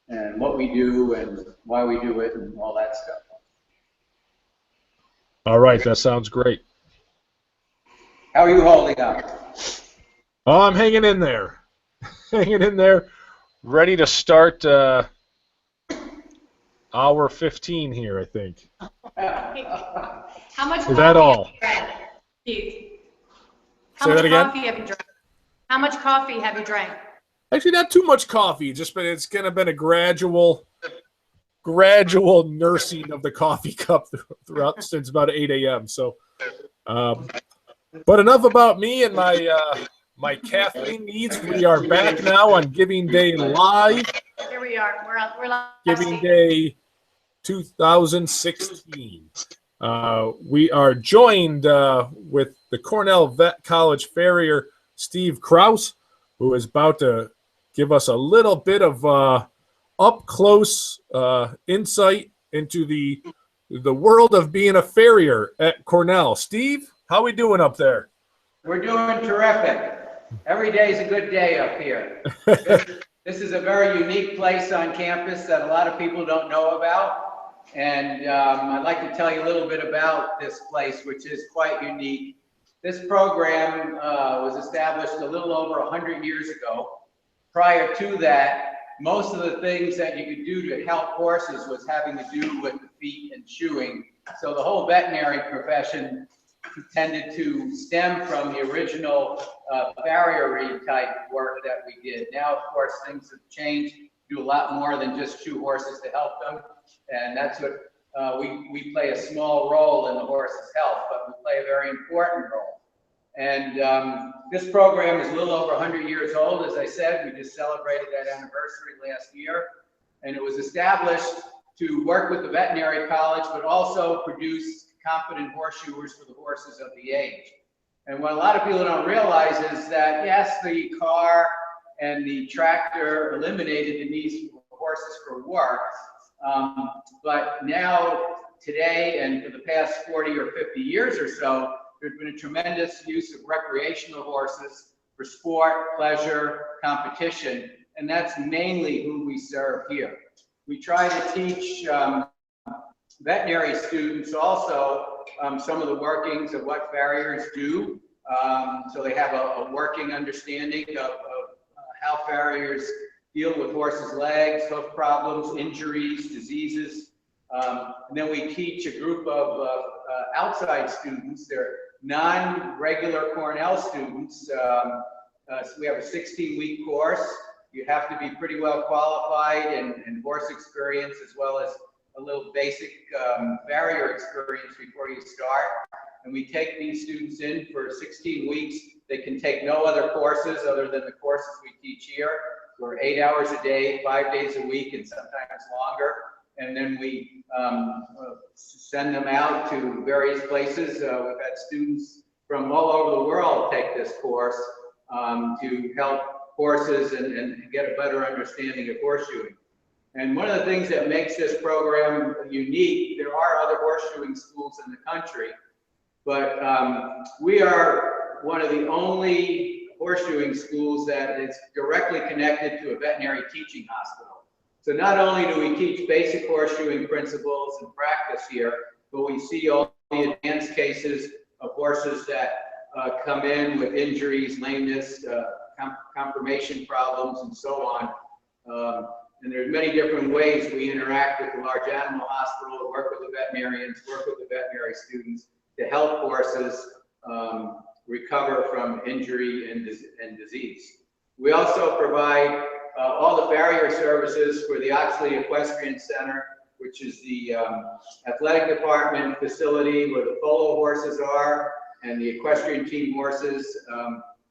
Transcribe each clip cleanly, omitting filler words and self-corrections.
and what we do and why we do it and all that stuff. All right, that sounds great. How are you holding up? Oh, I'm hanging in there. Hanging in there, ready to start hour 15 here, I think. How much Is that all? Have you drank, Keith? How Say much that again? coffee have you drank? How much coffee have you drank? Actually, not too much coffee. It's kind of been a gradual nursing of the coffee cup throughout since about 8 a.m. So, but enough about me and my caffeine needs. We are back now on Giving Day Live. Here we are. We're live. Giving Day 2016. We are joined with the Cornell Vet College Farrier, Steve Kraus, who is about to give us a little bit of up-close insight into the world of being a farrier at Cornell. Steve, how we doing up there? We're doing terrific. Every day is a good day up here. This is a very unique place on campus that a lot of people don't know about. And I'd like to tell you a little bit about this place, which is quite unique. This program was established a little over 100 years ago. Prior to that, most of the things that you could do to help horses was having to do with the feet and shoeing. So the whole veterinary profession tended to stem from the original farriery type work that we did. Now, of course, things have changed. Do a lot more than just shoe horses to help them. And that's what we play a small role in the horse's health, but we play a very important role. And this program is a little over 100 years old. As I said, we just celebrated that anniversary last year. And it was established to work with the veterinary college, but also produce competent horseshoers for the horses of the age. And what a lot of people don't realize is that, yes, the car and the tractor eliminated the need for horses for work. But now, today, and for the past 40 or 50 years or so, there's been a tremendous use of recreational horses for sport, pleasure, competition, and that's mainly who we serve here. We try to teach veterinary students also some of the workings of what farriers do, so they have a working understanding of how farriers deal with horses' legs, hoof problems, injuries, diseases. And then we teach a group of outside students. They're non-regular Cornell students. So we have a 16-week course. You have to be pretty well qualified and horse experience, as well as a little basic farrier experience before you start. And we take these students in for 16 weeks. They can take no other courses other than the courses we teach here. We're 8 hours a day, 5 days a week, and sometimes longer. And then we send them out to various places. We've had students from all over the world take this course to help horses and get a better understanding of horseshoeing. And one of the things that makes this program unique, there are other horseshoeing schools in the country, but we are one of the only horseshoeing schools that is directly connected to a veterinary teaching hospital. So not only do we teach basic horseshoeing principles and practice here, but we see all the advanced cases of horses that come in with injuries, lameness, conformation problems, and so on. And there's many different ways we interact with the large animal hospital, work with the veterinarians, work with the veterinary students to help horses recover from injury and disease. We also provide all the farrier services for the Oxley Equestrian Center, which is the athletic department facility where the polo horses are and the equestrian team horses.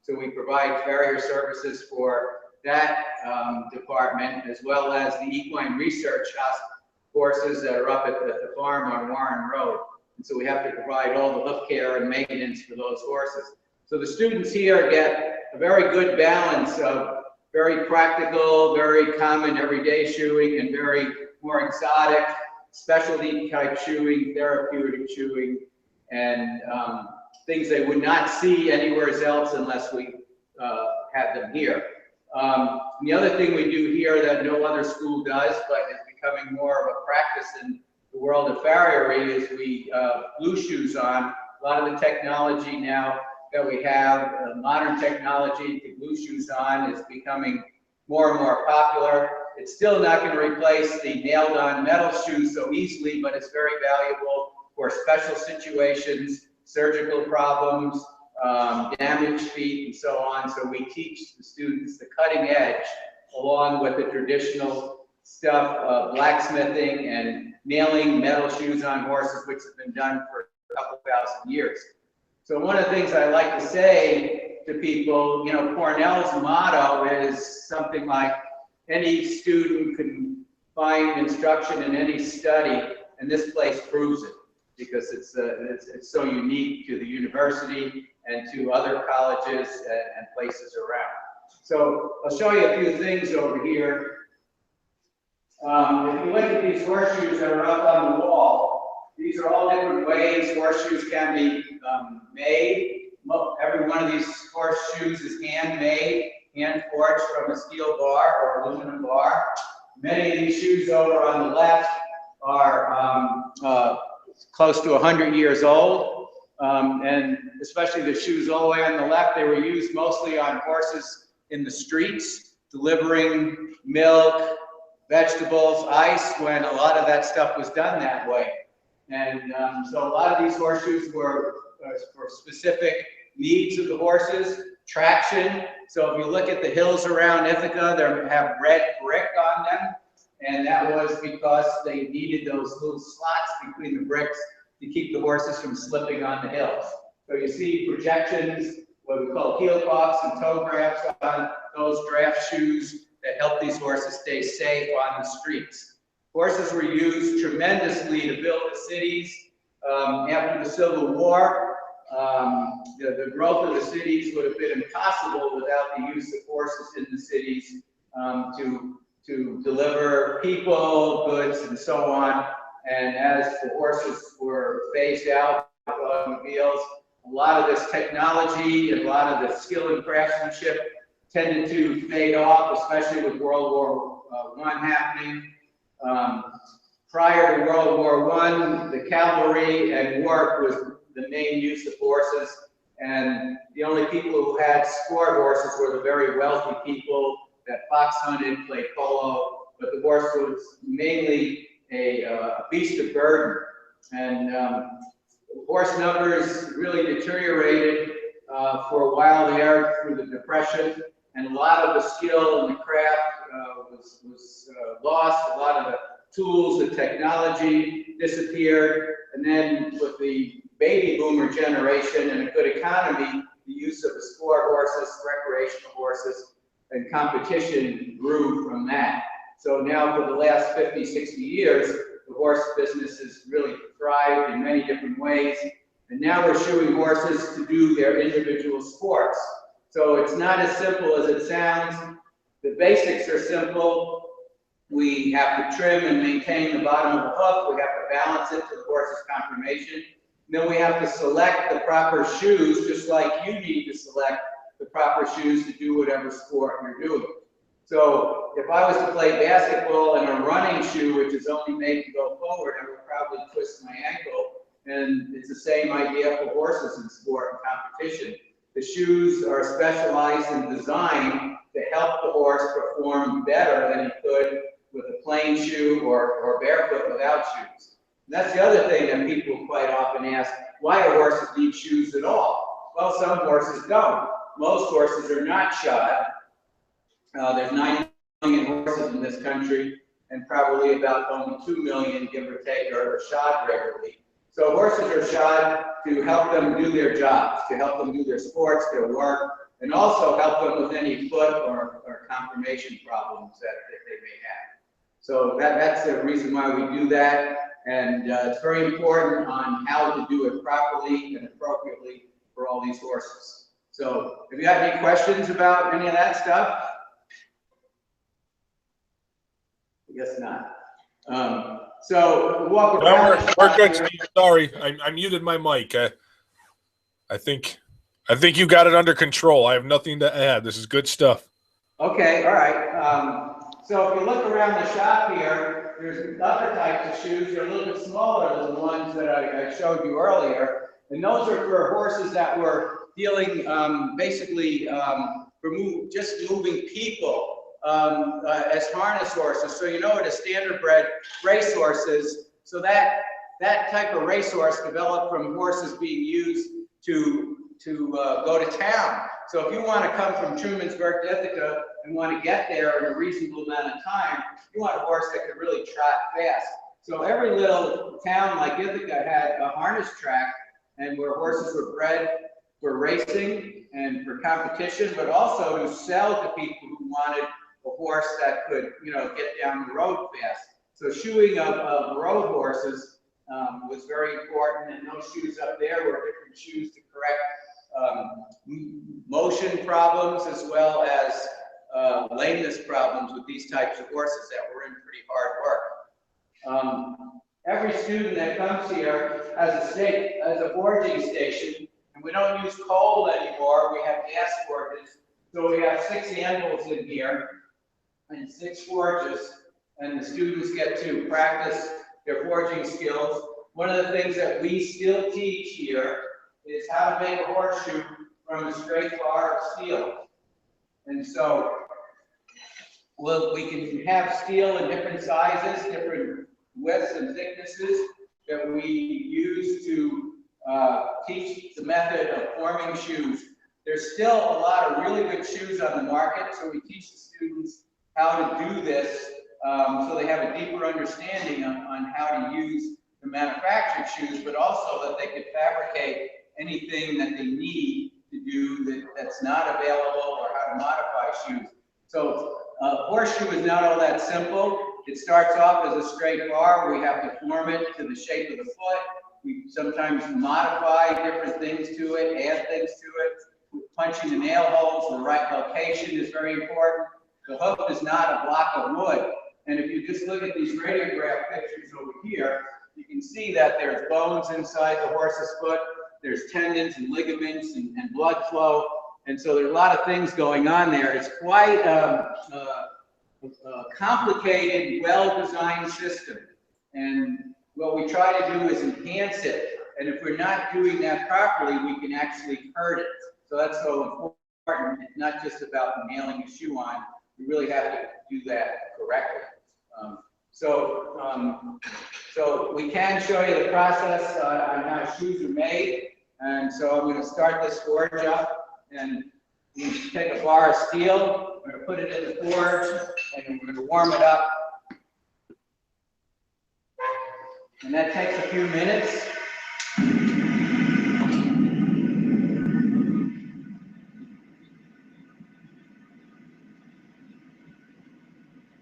So we provide farrier services for that department, as well as the equine research horses that are up at the farm on Warren Road. And so we have to provide all the hoof care and maintenance for those horses. So the students here get a very good balance of very practical, very common everyday shoeing and very more exotic, specialty type shoeing, therapeutic shoeing, and things they would not see anywhere else unless we had them here. And the other thing we do here that no other school does, but is becoming more of a practice in the world of Farrier is we blue shoes on. A lot of the technology now that we have, modern technology to glue shoes on, is becoming more and more popular. It's still not going to replace the nailed-on metal shoes so easily, but it's very valuable for special situations, surgical problems, damaged feet, and so on. So we teach the students the cutting edge, along with the traditional stuff of blacksmithing and nailing metal shoes on horses, which has been done for a couple thousand years. So one of the things I like to say to people, you know, Cornell's motto is something like, any student can find instruction in any study, and this place proves it, because it's so unique to the university and to other colleges and places around. So I'll show you a few things over here. If you look at these horseshoes that are up on the wall, these are all different ways horseshoes can be made. Every one of these horseshoes is handmade, hand forged from a steel bar or aluminum bar. Many of these shoes over on the left are close to 100 years old. And especially the shoes all the way on the left, they were used mostly on horses in the streets, delivering milk, vegetables, ice, when a lot of that stuff was done that way. And so a lot of these horseshoes were for specific needs of the horses, traction. So if you look at the hills around Ithaca, they have red brick on them. And that was because they needed those little slots between the bricks to keep the horses from slipping on the hills. So you see projections, what we call heel caulks and toe graphs on those draft shoes that help these horses stay safe on the streets. Horses were used tremendously to build the cities. After the Civil War, the growth of the cities would have been impossible without the use of horses in the cities to deliver people, goods, and so on. And as the horses were phased out of automobiles, a lot of this technology and a lot of the skill and craftsmanship tended to fade off, especially with World War I happening. Prior to World War I, the cavalry and work was the main use of horses, and the only people who had sport horses were the very wealthy people that fox hunted, played polo, but the horse was mainly a beast of burden. And horse numbers really deteriorated for a while there through the Depression, and a lot of the skill and the craft was lost. A lot of the tools, the technology disappeared, and then with the baby boomer generation and a good economy, the use of the sport horses, recreational horses, and competition grew from that. So now for the last 50, 60 years, the horse business has really thrived in many different ways. And now we're shoeing horses to do their individual sports. So it's not as simple as it sounds. The basics are simple. We have to trim and maintain the bottom of the hoof. We have to balance it to the horse's conformation. And then we have to select the proper shoes, just like you need to select the proper shoes to do whatever sport you're doing. So if I was to play basketball in a running shoe, which is only made to go forward, I would probably twist my ankle. And it's the same idea for horses in sport and competition. The shoes are specialized and designed to help the horse perform better than he could with a plain shoe or barefoot without shoes. And that's the other thing that people quite often ask, why do horses need shoes at all? Well, some horses don't. Most horses are not shod. There's 9 million horses in this country, and probably about only 2 million, give or take, are shod regularly. So horses are shod to help them do their jobs, to help them do their sports, their work, and also help them with any foot or conformation problems that they may have. So that's the reason why we do that, and it's very important on how to do it properly and appropriately for all these horses. So if you have any questions about any of that stuff, I guess not. So we'll walk around. No, we're good, Steve. Sorry, I muted my mic. I think you got it under control. I have nothing to add. This is good stuff. Okay, all right. So if you look around the shop here, there's other types of shoes. They're a little bit smaller than the ones that I showed you earlier. And those are for horses that were dealing basically for just moving people as harness horses. So you know what a standardbred racehorse is. So that type of racehorse developed from horses being used to go to town. So if you want to come from Trumansburg to Ithaca and want to get there in a reasonable amount of time, you want a horse that can really trot fast. So every little town like Ithaca had a harness track, and where horses were bred for racing and for competition, but also to sell to people who wanted a horse that could, you know, get down the road fast. So shoeing of road horses was very important, and those shoes up there were different shoes to correct motion problems as well as lameness problems with these types of horses that were in pretty hard work. Every student that comes here has a foraging station, and we don't use coal anymore. We have gas forges. So we have 6 anvils in here and 6 forges, and the students get to practice their foraging skills. One of the things that we still teach here is how to make a horseshoe from a straight bar of steel. And so we can have steel in different sizes, different widths and thicknesses that we use to teach the method of forming shoes. There's still a lot of really good shoes on the market, so we teach the students how to do this so they have a deeper understanding on how to use the manufactured shoes, but also that they could fabricate anything that they need to do that's not available, or how to modify shoes. So horseshoe is not all that simple. It starts off as a straight bar. We have to form it to the shape of the foot. We sometimes modify different things to it, add things to it. Punching the nail holes in the right location is very important. The hoof is not a block of wood. And if you just look at these radiograph pictures over here, you can see that there's bones inside the horse's foot. There's tendons and ligaments and blood flow. And so there's a lot of things going on there. It's quite a complicated, well-designed system. And what we try to do is enhance it. And if we're not doing that properly, we can actually hurt it. So that's so important. It's not just about nailing a shoe on. We really have to do that correctly. So we can show you the process on how shoes are made. And so I'm going to start this forge up, and we take a bar of steel, we're going to put it in the forge, and we're going to warm it up. And that takes a few minutes.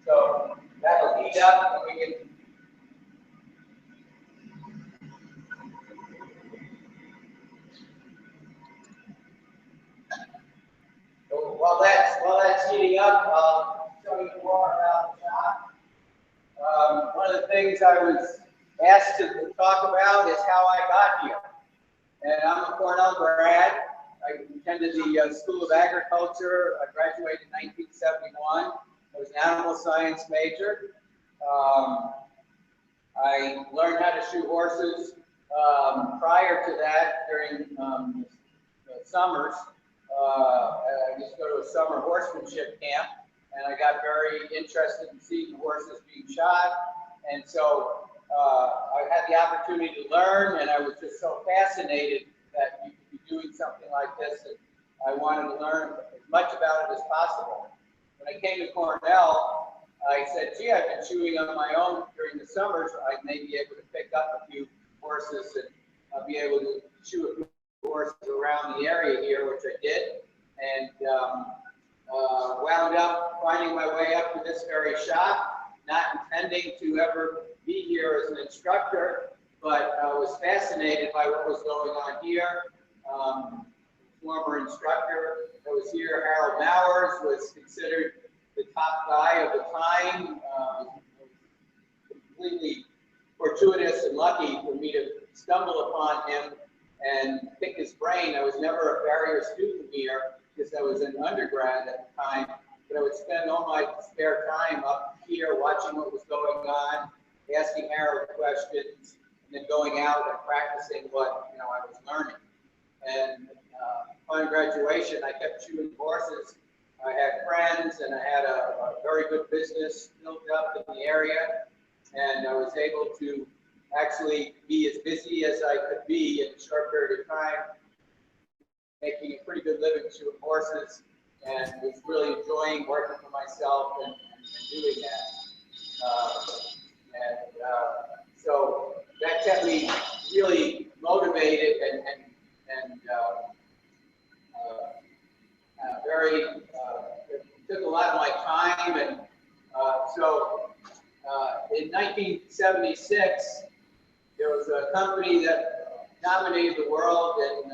So that'll heat up, and we can while that's heating up, I'll show you more about the shop. One of the things I was asked to talk about is how I got here. And I'm a Cornell grad. I attended the School of Agriculture. I graduated in 1971. I was an animal science major. I learned how to shoe horses prior to that during the summers. I used to go to a summer horsemanship camp, and I got very interested in seeing the horses being shod. And so I had the opportunity to learn, and I was just so fascinated that you could be doing something like this, and I wanted to learn as much about it as possible. When I came to Cornell, I said, gee, I've been shoeing on my own during the summers. I may be able to pick up a few horses and I'll be able to shoe a few horses around the area here, which I did, and wound up finding my way up to this very shop, not intending to ever be here as an instructor, but was fascinated by what was going on here. Former instructor that was here, Harold Mowers, was considered the top guy of the time. Completely fortuitous and lucky for me to stumble upon him and pick his brain. I was never a Farrier student here because I was an undergrad at the time, but I would spend all my spare time up here watching what was going on, asking Harold questions, and then going out and practicing what I was learning. And upon graduation, I kept shooting horses. I had friends, and I had a very good business built up in the area, and I was able to actually be as busy as I could be in a short period of time, making a pretty good living shooting horses, and was really enjoying working for myself and doing that. So that kept me really motivated and very, it took a lot of my time. And in 1976, there was a company that dominated the world in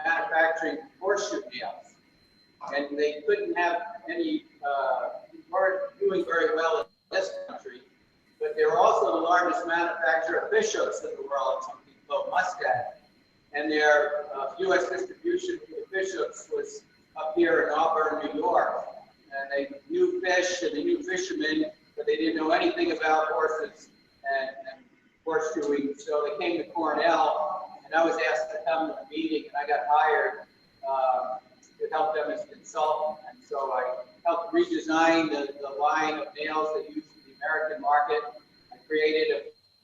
manufacturing horseshoe nails. And they couldn't have any, weren't doing very well in this country, but they were also the largest manufacturer of bishops in the world, something called Mustad. And their U.S. distribution for the bishops was up here in Auburn, New York. And they knew fish and they knew fishermen, but they didn't know anything about horses and horseshoeing. So they came to Cornell, and I was asked to come to a meeting, and I got hired to help them as a consultant. And so I helped redesign the line of nails they use for the American market. I created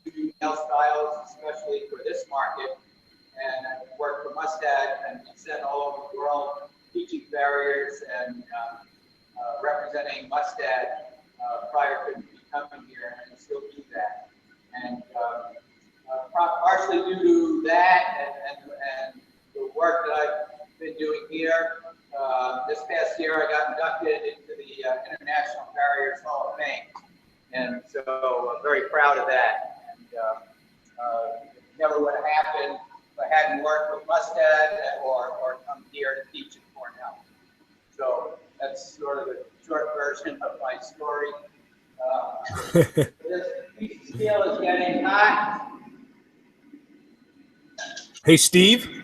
a few nail styles, especially for this market. And I worked for Mustad and sent all over the world teaching Farriers and representing Mustad prior to coming here, and I still do that. And partially due to that and the work that I've been doing here, this past year I got inducted into the International Farriers Hall of Fame. And so I'm very proud of that. And it never would have happened if I hadn't worked with Mustad or come here to teach at Cornell. So that's sort of the short version of my story. This piece of steel is getting hot. Hey, Steve.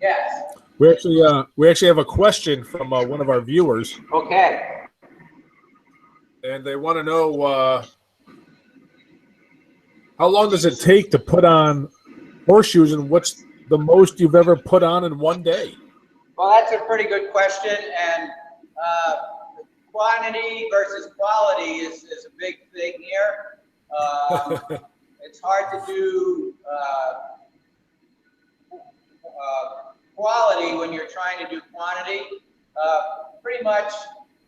Yes. We actually have a question from one of our viewers, Okay. and they want to know how long does it take to put on horseshoes, and what's the most you've ever put on in one day? Well, that's a pretty good question, and quantity versus quality is a big thing here. It's hard to do quality when you're trying to do quantity. Pretty much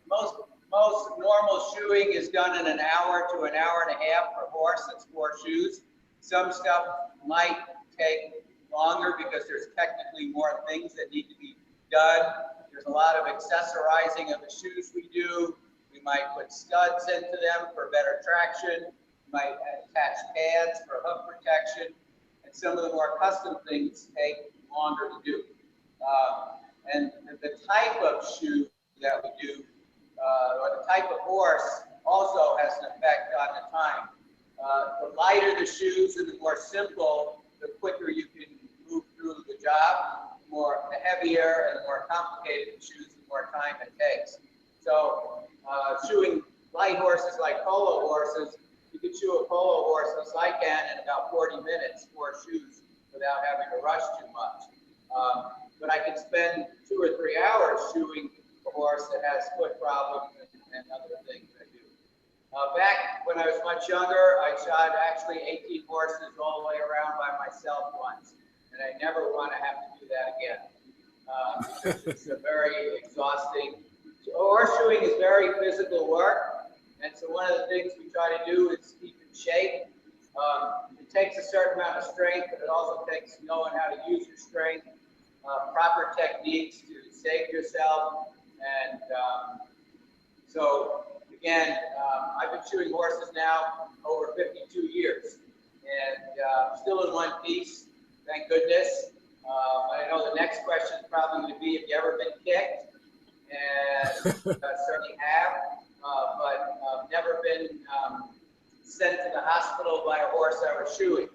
most normal shoeing is done in an hour to an hour and a half per horse. That's 4 shoes. Some stuff might take longer because there's technically more things that need to be done. There's a lot of accessorizing of the shoes we do. We might put studs into them for better traction. We might attach pads for hoof protection. And some of the more custom things take longer to do. And the type of shoe that we do, or the type of horse, also has an effect on the time. The lighter the shoes and the more simple, the quicker you can move through the job. The heavier and the more complicated the shoes, the more time it takes. So shoeing light horses like polo horses, you can shoe a polo horse as I can in about 40 minutes, 4 shoes, without having to rush too much. But I can spend 2 or 3 hours shoeing a horse that has foot problems and other things I do. Back when I was much younger, I shot actually 18 horses all the way around by myself once, and I never want to have to do that again. It's a very exhausting. Horseshoeing is very physical work, and so one of the things we try to do is keep in shape. It takes a certain amount of strength, but it also takes knowing how to use your strength, proper techniques to save yourself, and so again, I've been shooting horses now over 52 years, and still in one piece, thank goodness. I know the next question is probably going to be, have you ever been kicked? And certainly have, but never been sent to the hospital by a horse I was shoeing.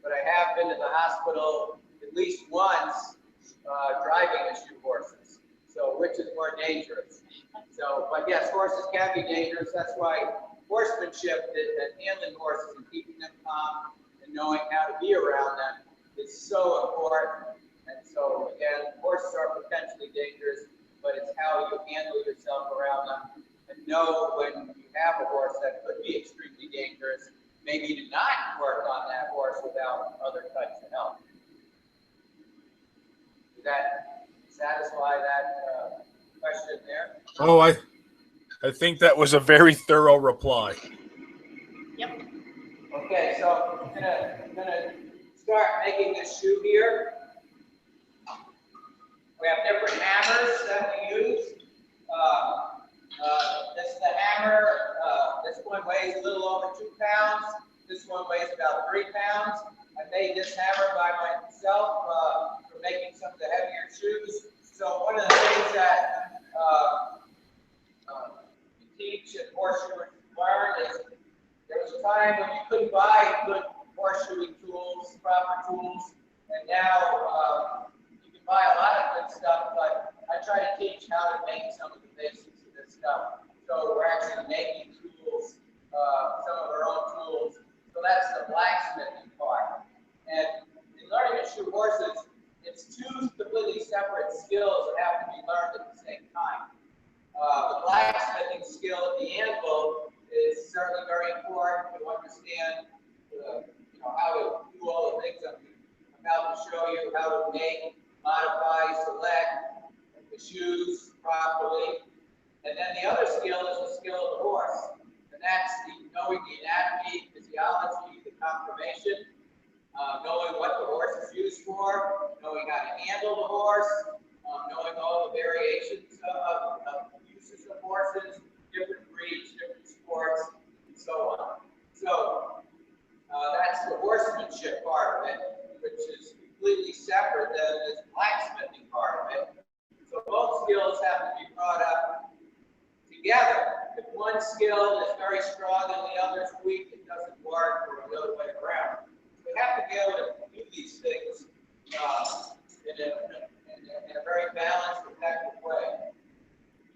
But I have been to the hospital at least once driving the shoe horses. So which is more dangerous? So, but yes, horses can be dangerous. That's why horsemanship and handling horses and keeping them calm and knowing how to be around them is so important. And so again, horses are potentially dangerous, but it's how you handle yourself around them and know when you have a horse that could be extremely dangerous, maybe to not work on that horse without other types of help. Does that satisfy that question there? Oh, I think that was a very thorough reply. Yep. Okay, so I'm gonna start making this shoe here. We have different hammers that we use. This is the hammer. This one weighs a little over 2 pounds. This one weighs about 3 pounds. I made this hammer by myself for making some of the heavier shoes. So one of the things that we teach at horseshoeing learn is there was a time when you couldn't buy good horseshoeing tools, proper tools, and now you can buy a lot of good stuff, but I try to teach how to make some of the basics of this stuff. So we're actually making tools, some of our own tools. So that's the blacksmithing part. And in learning to shoe horses, it's 2 completely separate skills that have to be learned at the same time. The blacksmithing skill at the anvil is certainly very important to understand, how to do all the things I'm about to show you, how to make, modify, select the shoes properly. And then the other skill is the skill of the horse, and that's knowing the anatomy, physiology, the conformation, knowing what the horse is used for, knowing how to handle the horse, knowing all the variations of uses of horses, different breeds, different sports, and so on. So that's the horsemanship part of it, which is completely separate than this blacksmithing part of it. So both skills have to be brought up together. If one skill is very strong and the other is weak, it doesn't work, or the other way around. We have to be able to do these things in a very balanced, effective way.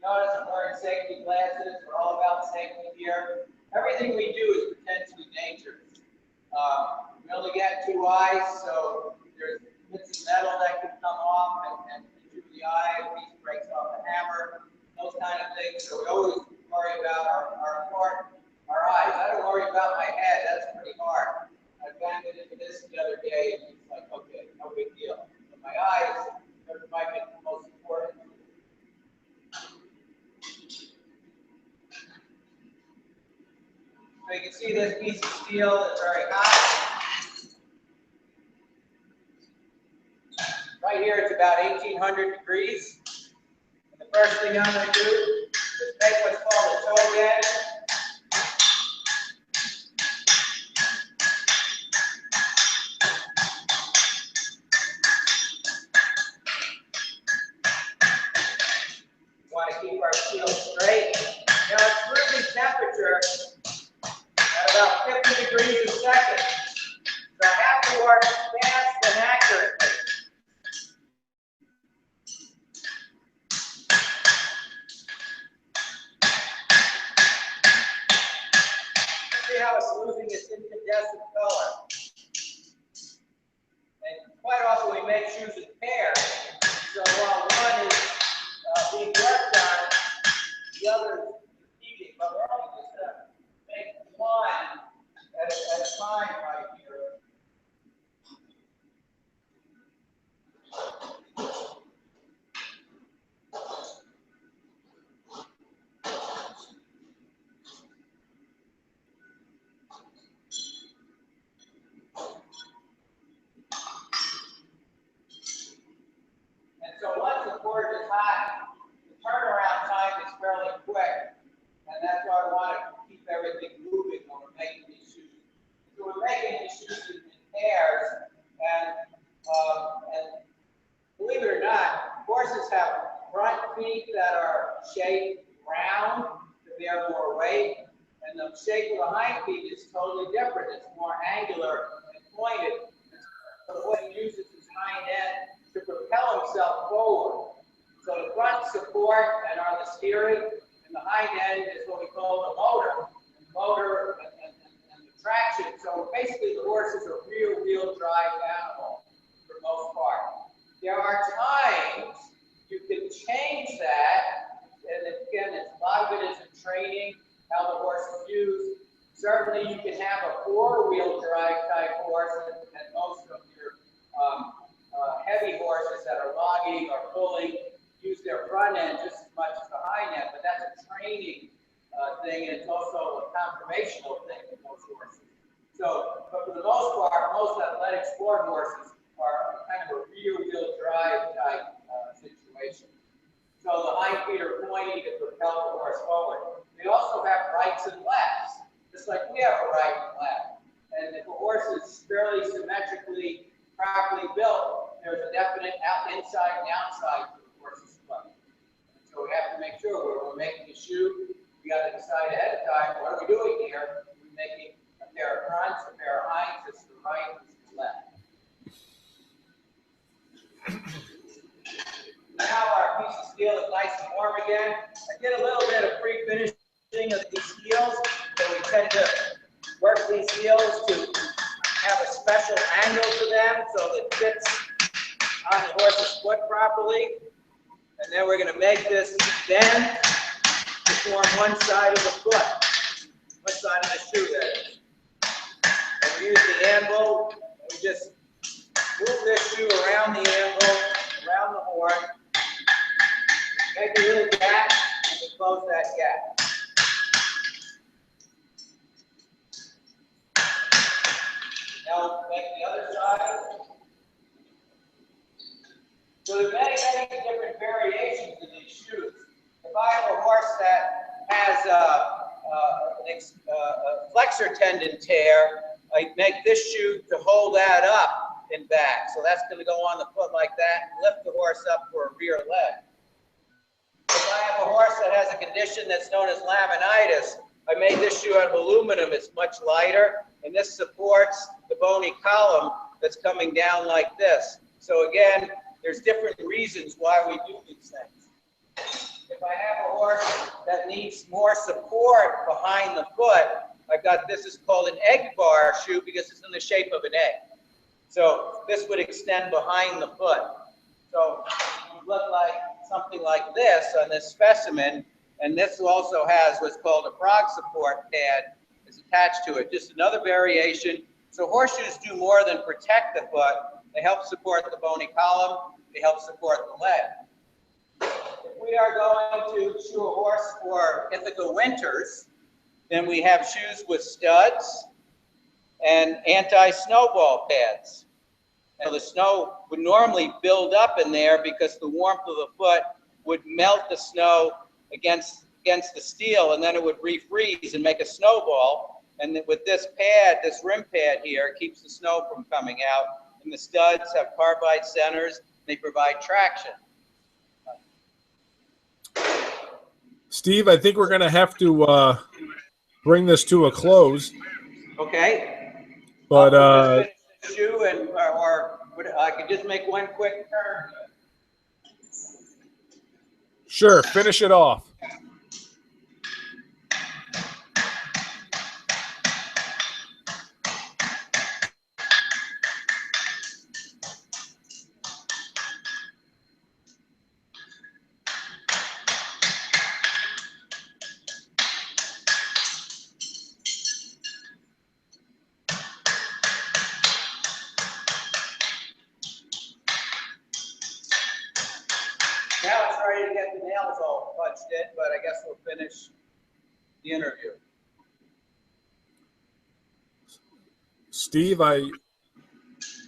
Notice I'm wearing safety glasses. We're all about safety here. Everything we do is potentially dangerous. We only get 2 eyes, so there's bits of metal that can come off and injure the eye. A piece breaks off the hammer, those kind of things. So we always worry about our eyes. I don't worry about my head. That's pretty hard. I banged it into this the other day, and it's like, okay, no big deal. But my eyes might be the most important. So you can see this piece of steel is very hot. Right here, it's about 1800 degrees. And the first thing I'm going to do is make what's called a toe bend. We want to keep our steel straight. Now, it's room temperature at about 50 degrees a second. So I have to work fast and accurately. See how it's losing its incandescent color. And quite often we make shoes in pairs. So while one is being worked on, the other is repeating. But we're only just going to make one at a time right here. And so once the board is hot, the turnaround time is fairly quick. And that's why we want to keep everything moving when we're making these shoes. So we're making these shoes in pairs, and believe it or not, horses have front feet that are shaped round to bear more weight, and the shape of the hind feet is totally different. It's more angular and pointed. So the horse uses his hind end to propel himself itself forward. So the front support and are the steering, and the hind end is what we call the motor. The motor and the traction. So basically the horse is a rear-wheel drive animal for the most part. There are times you can change that, and again, a lot of it is in training, how the horse is used. Certainly you can have a four-wheel drive type horse, and most of your heavy horses that are logging or pulling use their front end just as much as the hind end, but that's a training thing, and it's also a conformational thing with most horses. So, but for the most part, most athletic sport horses are kind of a rear-wheel drive type situation. So the hind feet are pointing to propel the horse forward. They also have rights and lefts, just like we have a right and left. And if a horse is fairly symmetrically, properly built, there's a definite inside and outside to the horse's foot. So we have to make sure when we're making a shoe, we got to decide ahead of time, what are we doing here? Are we making a pair of fronts, a pair of hinds, is to the right, is to the left? Now our piece of steel is nice and warm again. I did a little bit of pre-finishing of these steels, so we tend to work these steels to have a special angle to them so that it fits on the horse's foot properly. And then we're going to make this bend to form one side of the foot, one side of the shoe that is. And we use the anvil, and we just move this shoe around the anvil, around the horn, make a little gap, and we close that gap. Now make the other side. So there are many, many different variations in these shoes. If I have a horse that has a flexor tendon tear, I make this shoe to hold that up and back. So that's going to go on the foot like that and lift the horse up for a rear leg. If I have a horse that has a condition that's known as laminitis, I made this shoe out of aluminum. It's much lighter, and this supports the bony column that's coming down like this. So again, there's different reasons why we do these things. If I have a horse that needs more support behind the foot, I've got this is called an egg bar shoe because it's in the shape of an egg. So this would extend behind the foot. So it would look like something like this on this specimen, and this also has what's called a frog support pad is attached to it. Just another variation. So horseshoes do more than protect the foot. They help support the bony column. They help support the leg. If we are going to shoe a horse for Ithaca winters, then we have shoes with studs and anti-snowball pads. Now the snow would normally build up in there because the warmth of the foot would melt the snow against the steel, and then it would refreeze and make a snowball. And with this pad, this rim pad here, it keeps the snow from coming out. And the studs have carbide centers. They provide traction. Steve, I think we're going to have to bring this to a close. Okay. But just finish the shoe, and or I could just make one quick turn. Sure, finish it off. Now it's ready to get the nails all punched in, but I guess we'll finish the interview. Steve, I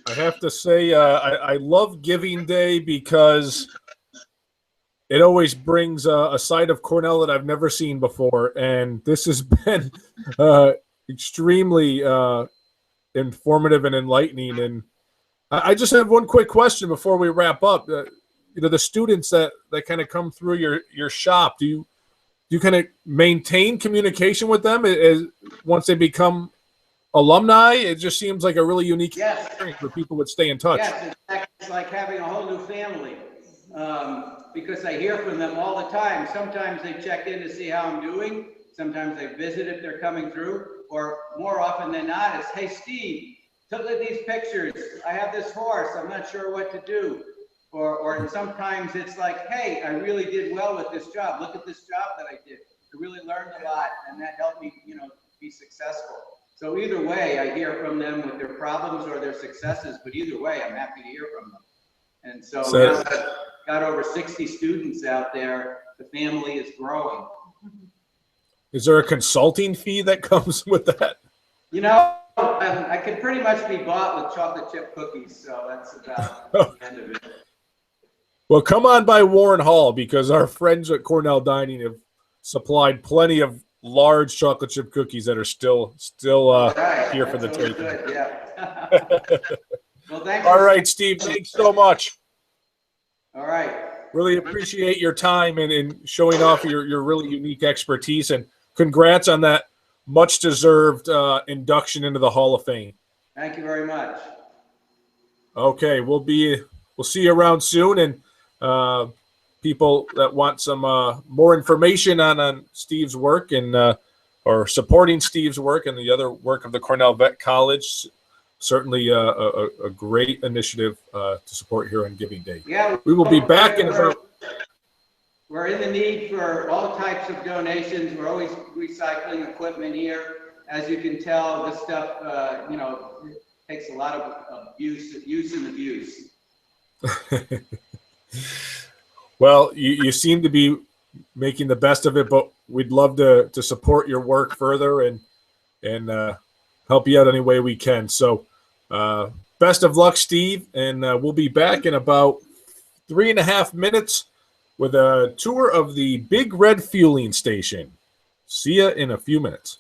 have to say I love Giving Day because it always brings a side of Cornell that I've never seen before, and this has been extremely informative and enlightening. And I just have one quick question before we wrap up. The students that kind of come through your shop, do you kind of maintain communication with them once they become alumni? It just seems like a really unique experience where people would stay in touch. Yes, it's like having a whole new family. because I hear from them all the time. Sometimes they check in to see how I'm doing. Sometimes they visit if they're coming through, or more often than not, it's, hey, Steve, look at these pictures. I have this horse. I'm not sure what to do. Or sometimes it's like, hey, I really did well with this job. Look at this job that I did. I really learned a lot, and that helped me, be successful. So either way, I hear from them with their problems or their successes, but either way, I'm happy to hear from them. And so now that I've got over 60 students out there, the family is growing. Is there a consulting fee that comes with that? I could pretty much be bought with chocolate chip cookies, so that's about the end of it. Well, come on by Warren Hall, because our friends at Cornell Dining have supplied plenty of large chocolate chip cookies that are still Right. here for the That's taking. good, yeah. Well, thanks. All right, Steve, thanks so much. All right. Really appreciate your time and showing off your really unique expertise, and congrats on that much deserved induction into the Hall of Fame. Thank you very much. Okay, we'll see you around soon, and people that want some more information on Steve's work and or supporting Steve's work and the other work of the Cornell Vet College, certainly a great initiative to support here on Giving Day. Yeah, We will be back in about. We're in the need for all types of donations. We're always recycling equipment here. As you can tell, this stuff, takes a lot of use and abuse. Well, you seem to be making the best of it, but we'd love to support your work further and help you out any way we can. So best of luck, Steve, and we'll be back in about 3.5 minutes with a tour of the Big Red Fueling Station. See ya in a few minutes.